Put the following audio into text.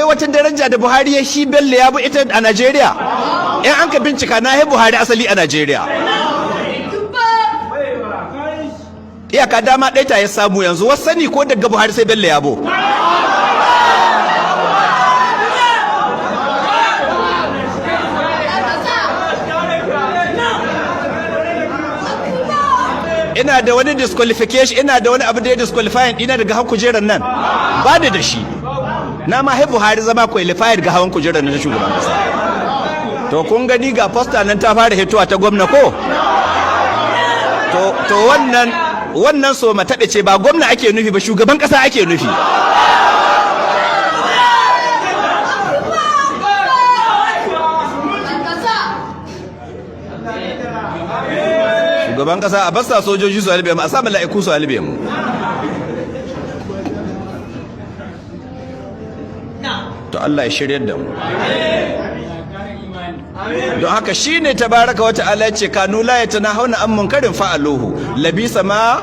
wata daraja da Buhari ya shi Bello ya bu ita a Najeriya in an ka bincika na Buhari asali a Najeriya iyaka dama ɗaya ta ya samu yanzu wasu sani ko daga Buhari sai Bello ya bu ina da wani disqualification ina da wani abu da ya disqualifying ina daga hawan kujerar nan ba da shi na ma Buhari zama qualified ga hawan kujerar nan na shugaban kasa to kun gani ga poster nan ta fara hitowa ta gwamna ko to wannan so mataɓe ce ba gwamna ake nufi ba shugaban kasa ake nufi shugaban kasa a basta sojoji su halbe mu a sa mala'iku su halbe mu to Allah ya shiryar da mu don haka shine tabaraka wa ta'ala ya ce kanu la yatanahawna an munkarin fa'aluhu labisa ma